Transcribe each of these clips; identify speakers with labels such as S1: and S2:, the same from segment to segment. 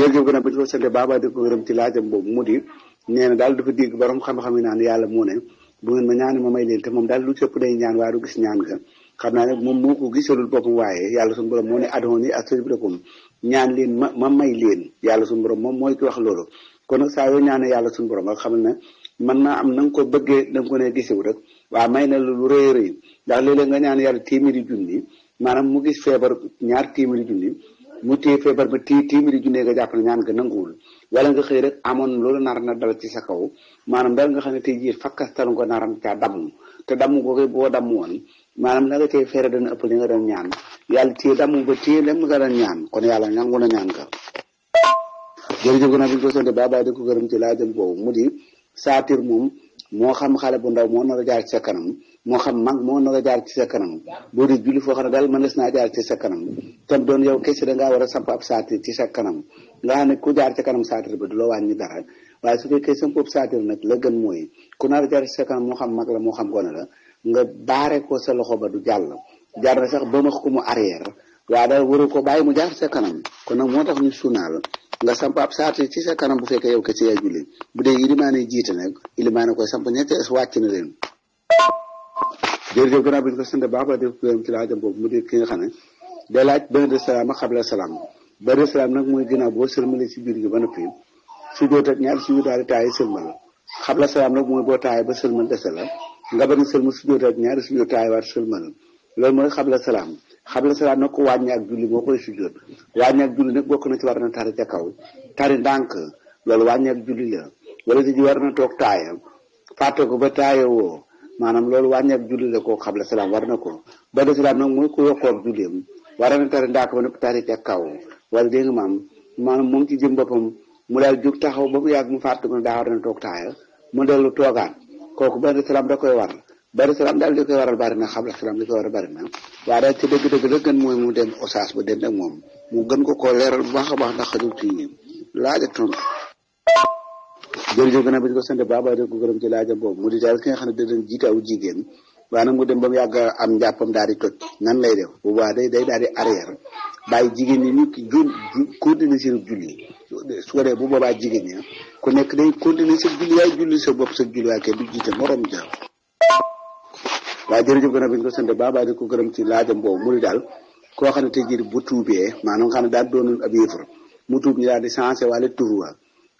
S1: jërëjëf gën a ba ci ko sante baaba di ko gërëm ci laajam boobu mu di nee na daal dafa dégg borom xam-xam yi naan yàlla moo ne bu ngeen ma ñaani ma may leen te moom daal lu cëpp day ñaan waaye du gis ñaan nga xam naa ne moom moo ko gisalul boppam waaye yàlla suñu borom moo ne adooni astajib lakum ñaan leen ma may leen yàlla suñu borom moom mooy ki wax loolu kon nag saa yoo ñaane yàlla suñu borom nga xam ne mën naa am na nga ko bëggee da nga ko ne gisewu rek waaw may na lu rëy rëy ndax léeg-léeg nga ñaan yàlla téeméeri junni maanaam mu gis feebar ñaar téeméeri junni mu téye feebar ba téeméeri junni nga jàpp ne ñaan nga nanguwul wala nga xëy rek amoon loolu nar na dal ci sa kaw maanaam dal nga xam ne tey jii fakkastal nga naram caa damm te damm ko koy boo damm woon maanaam la nga cay feere dana ëpp li nga doon ñaan yàlla téye damm ba téye dem nga doon ñaan kon yàlla nangu na ñaan ka jërëjëf gannaaw bi ñu ko sonte baabaa di ko gërëm ci laajam boobu mu di saatir moom moo xam xale bu ndaw moo nar a jaar ci sa kanam moo xam mag moo nar a jaar ci sa kanam boo di julli foo xam ne daal mënees naa jaar ci sa kanam tam doon yow kese dangaa war a samp ab saatir ci sa kanam nga xam ne ku jaar ci kanam saatir ba du la wàññi dara waaye su fekkee samp ab saatir nag la gën mooy ku nar a jaar ci sa kanam moo xam mag la moo xam gone la nga baare ko sa loxo ba du jàll jaar na sax ba max ko mu arrière waaye daal waru ko bàyyi mu jaar ci sa kanam kon nag moo tax ñu sunaal nga samp ab saatir ci sa kanam bu fekkee yow kese yaa julli bu dee ilimaane jiite nag ilimaane koy samp ñetti wàcc na leen jërëjëf gannaaw bi ñu ko sant baax ba def gërëm ci laajam boobu mu di ki nga xam ne day laaj benn de salaam ak xabla salaam benn de salaam nag mooy ginnaaw boo sëlmale ci biir gi ba noppi sujjóot ak ñaari sujjóot daal di taay sëlmal xabla salaam nag mooy boo taay ba sëlmal dese la nga bañ a sëlmal sujjóot ak ñaari sujjóot taay waat sëlmal loolu mooy xabla salaam nag ko wàññi ak julli moo koy sujjóot wàññi ak julli nag bokk na ci war na tari ca kaw tari ndànk loolu wàññi ak julli la wala di ji war na toog taaya fàtte ko ba taaya woo maanaam loolu wàññi ak julli la koo xabla salaam war na ko ba de salaam nag mooy ko yokkoog julleem war na tari ndànk ba nag tari ca kaw wala dégg nga maanaam moom ci jëm boppam mu daal jóg taxaw ba mu yàgg mu fàtte ko ne daa war na toog taaya mu dellu toogaat kooku ba de salaam da koy war bari salaam daal li koy waral bari na xabla salaam li koy waral bari na waaye daal ci dëgg-dëgg la gën mooy mu dem osaas ba den ak moom mu gën ko koo leeral bu baax a baax ndax xajul ci laaj ak tontu jërëjëf gannaaw bi ñu ko sant baaba de ko gërëm ci laajam boobu mu di daal ki nga xam ne da doon jiite aw jigéen waaye nag mu dem ba mu yàgg am njàppam daal di toj nan lay def bu baax day daal di arrière bàyyi jigéen ñi ñu ki continuer seen julli su ko dee bu boobaa jigéen ñi ku nekk day continuer sa julli yaay julli sa bopp sa julli waaye kenn du jiite morom ja waaye jërëjëf gannaaw bi ñu ko sant baaba di ko gërëm ci laajam boobu mu di daal koo xam ne tey jii bu tuubee maanaam nga xam ne daal doonoon ab yéefar mu tuub ñu daal di changé wala turuwa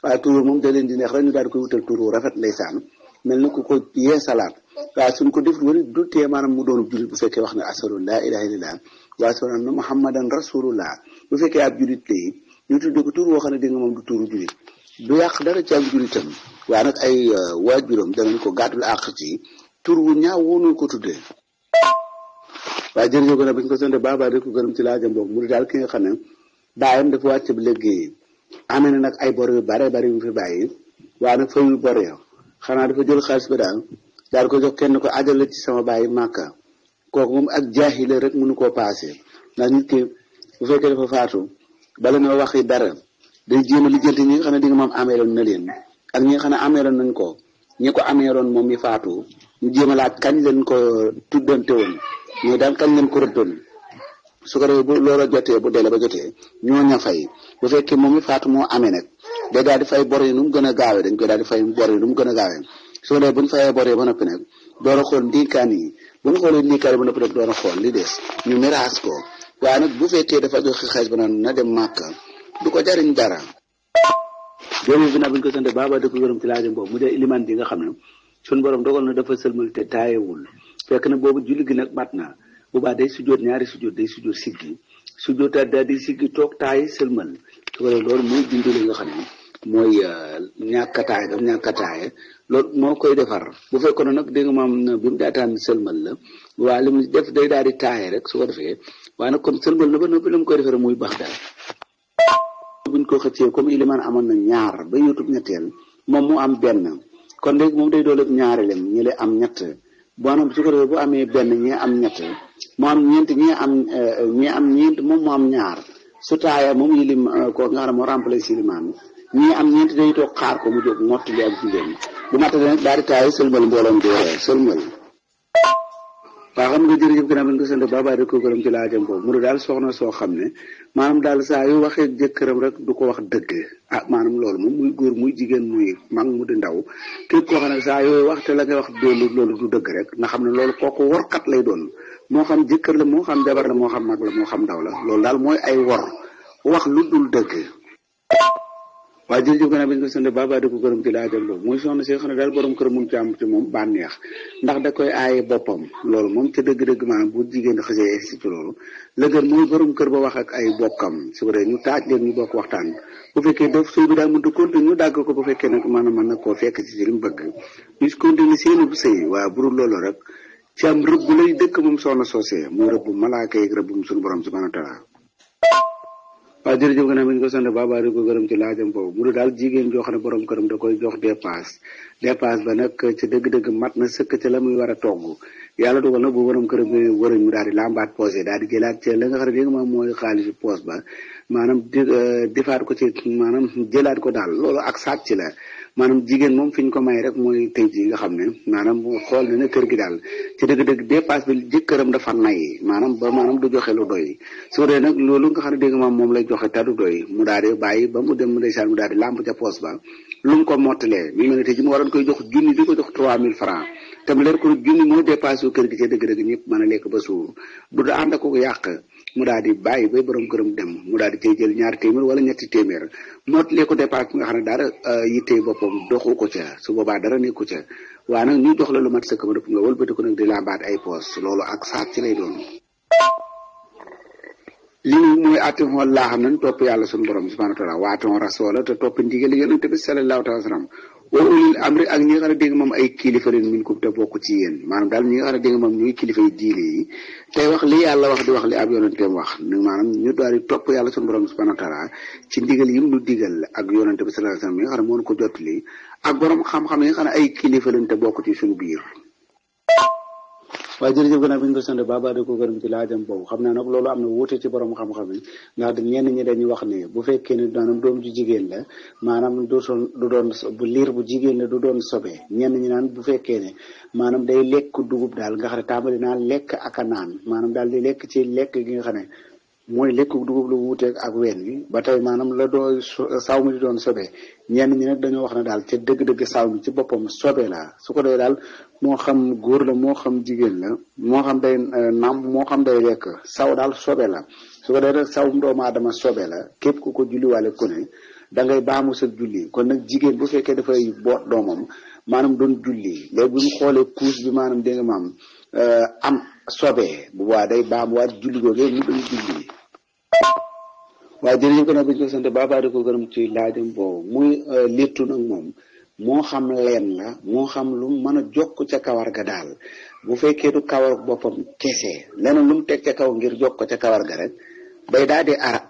S1: waaye turu moom da leen di neex rek ñu daal di koy wutal turu rafet ndeysaan mel ni ku ko yee salaat waaye suñ ko def wala du tee maanaam mu doon jullit bu fekkee wax ne ashadu an laa ilaaha illallah wa ashadu anna muhammadan rasulullah bu fekkee ab jullit lay ñu tuddee ko tur woo xam ne dégg nga moom du turu jullit du yàq dara ci am jullitam waaye nag ay waajuram danañ ko gàddul àq ci tur wu ñaaw woonu ko tuddee waaye jërëjëf gën a bañ ko sonte baaba di ko gërëm ci laajam boobu mu di daal ki nga xam ne baayam dafa wàcc bi liggéey amee na nag ay bor yu bare bari yu fi bàyyi waaye nag fayul bor ya xanaa dafa jël xaalis ba daal ko jox kenn ko ajal ci sama bàyyi màkka kooku moom ak jaahile rek mënu koo paase ndax nit ki bu fekkee dafa faatu bala nga waxi dara day jéem a lijjanti ñi nga xam ne di nga moom ameeloon na leen ak ñi nga xam ne ameeloon nañ ko ñi ko ameeloon moom mi faatu ñu jéem a laaj kañ leen ko tuddante woon ñooy daal kañ leen ko rëddoon su ko defee bu loola jotee bu dele ba jotee ñoo ña fay bu fekkee moom mi faatu moo amee nag day daal di fay bor yi nu mu gën a gaawee dañ koy daal di fay bor yi nu mu gën a gaawee su ko defee bu ñu fayee bor yi ba noppi nag door a xool ndiikaan yi bu ñu xoolee ndiikaan yi ba noppi nag door a xool li des ñu miraas ko waaye nag bu fekkee dafa joxe xaalis ba naan na dem màkka du ko jariñ dara jooju bi nag bu ñu ko sante baaba da ko gërëm ci laajam boobu mu dee iliman bi nga xam ne suñu borom dogal na dafa sëlmal te taayewul fekk na boobu julli gi nag mat na bu baax day sujjóot ñaari sujjóot day sujjóot siggi sujjóotaat daal di siggi toog taay sëlmal su ko defee loolu mooy dindi li nga xam ne mooy ñàkk a taay loolu moo koy defar bu fekkoon ne nag dégg nga maam bi mu daataan sëlmal la waaye li mu def day daal di taay rek su ko defee waaye nag kon sëlmal na ba noppi la mu koy defee rek muy baax daal buñ ko xëccee comme iliman amoon na ñaar ba yutub ñetteel moom mu am benn kon léegi moom day doole ñaari lem ñi le am ñett maanaam su ko defee bu amee benn ñi am ñett mu am ñeent ñi am ñeent moom mu am ñaar su taaya moom yilim ko nga xam ne moo remplacé iliman ñi am ñeent day toog xaar ko mu jóg mottali ak julleem bu mattale nag daal di taaya sëlmal mbooloom di sëlmal waaw xam nga jërëjëf gannaaw bi nga sant baba di ko gërëm ci laajam boobu mu daal soxna soo xam ne maanaam daal saa yu waxee jëkkëram rek du ko wax dëgg maanaam loolu moom muy góor muy jigéen muy mag mu di ndaw képp koo xam ne saa yooyu wax te la ngay wax loolu du dëgg rek nga xam ne loolu kooku workat lay doon moo xam jëkkër la moo xam jabar la moo xam mag la moo xam ndaw la loolu daal mooy ay wor wax lu dul dëgg. waaye jërëjëf gannaaw bi nga sant baba di ko gërëm ci laajam boobu muy soxna si xam ne daal borom kër mu ci am ci moom bànneex ndax da koy aaye boppam loolu moom ca dëgg-dëgg maanaam bu jigéen di xasee egsi ci loolu la gën mooy borom kër ba wax ak ay bokkam su ko dee ñu taaj leen ñu bokk waxtaan bu fekkee daf sëy bi daal mënut a continuer ñu dàgg ko bu fekkee nag maanaam mën na koo fekk ci li mu bëgg ñu continuer seeni bu sëy waaye bu dul loolu rek ci am rëbb lay dëkk moom soxna soosee muy rëbb malaaka yi rëbbum suñu borom subhanahu wa taala. waaw jërëjëf gannaaw bi ñu ko sant baba di ko gërëm ci laajam boobu mu daal jigéen joo xam ne borom këram da koy jox dépasse ba nag ci dëgg-dëgg mat na sëkk ca la muy war a togg yàlla dogal na bu borom këram bi wërëñ mu daal di lambaat posé daal di jëlaat ca la nga xam ne dégg nga mooy xaalisu poos ba maanaam defaat ko ci maanaam jëlaat ko daal loolu ak sàcc la maanaam jigéen moom fi ñu ko may rek mooy tey jii nga xam ne maanaam xool na ne kër gi daal ci dëgg-dëgg dépasse bi jëkkëram dafa nay maanaam ba maanaam du joxe lu doy su dee nag loolu nga xam ne dégg nga moom lay joxe te du doy mu daal di bàyyi ba mu dem ndeysaan mu daal di làmp ca poos ba lu mu ko mottalee mi mel ne tey ji mu waroon koy jox junni di ko jox 3000 francs te mu leer ko junni moo dépasse yu kër gi ca dëgg-dëgg ñëpp mën a lekk ba suur du da ànd ko yàq mu daal di bàyyi ba borom këram dem mu daal di cay jël ñaari téeméer wala ñetti téeméer mottalee ko dépasse bi nga xam ne dara yittee boppam doxu ko ca su boobaa dara nekku ca waaye nag ñu jox la lu mat sëkk ma dëpp nga wëlbati ko nag di lambaat ay poos loolu ak saat ci lay doon. li mooy atiixoon laa xam ne topp yàlla suñu borom subhanahu wa taala wa atiixoon rasoola te topp ndigal yonent bi sallallahu alayhi wa sallam wa ulil amri ak ñi nga xam ne dégg moom ay kilifa leen min ko te bokk ci yéen maanaam daal ñi nga xam ne dégg moom ñuy kilifa yi diine yi tey wax li yàlla wax di wax li ab yonenteem wax maanaam ñu daal di topp yàlla suñu borom subhanahu wa taala ci ndigal yi mu digal ak yonent bi sallallahu alayhi wa sallam yi nga xam ne moo ko jottali ak borom xam-xam yi nga xam ne ay kilifa leen te bokk ci suñu biir. waaye jërëjëf gannaaw bi ñu ko sant baba di ko gërëm ci laajam boobu xam naa nag loolu am na wuute ci borom xam-xam yi ndax ñenn ñi dañuy wax ne bu fekkee ne maanaam doom ju jigéen la maanaam du doon bu liir bu jigéen la du doon sobe ñenn ñi naan bu fekkee ne maanaam day lekk dugub daal nga xam ne tàmbali naa lekk ak a naan maanaam daal di lekk ci lekk gi nga xam ne mooy lekk dugub lu wuuteeg ak ween wi ba tey maanaam la doo saw mi di doon sobe ñenn ñi nag dañoo wax ne daal ca dëgg-dëgg saw mi ci boppam sobe la su ko dee daal moo xam góor la moo xam jigéen la moo xam day nàmp moo xam day lekk saw daal sobe la su ko dee rek sawum doomu aadama sobe la képp ku ko julliwaale ku ne da ngay baamu sa julli kon nag jigéen bu fekkee dafay boot doomam maanaam doon julli léegi bu ñu xoolee puus bi maanaam dégg nga maam am sobe bu boobaa day baamuwaat julli googee mu doon julli. waaye jërëjëf ko nag bi ñu ko sant baba di ko gërëm ci laajam boobu muy léttu nag moom moo xam leen la moo xam lu mën a jokk ca kawar ga daal bu fekkee du kawar boppam kese leneen lu mu teg ca kaw ngir jokk ko ca kawar ga rek day daal di ara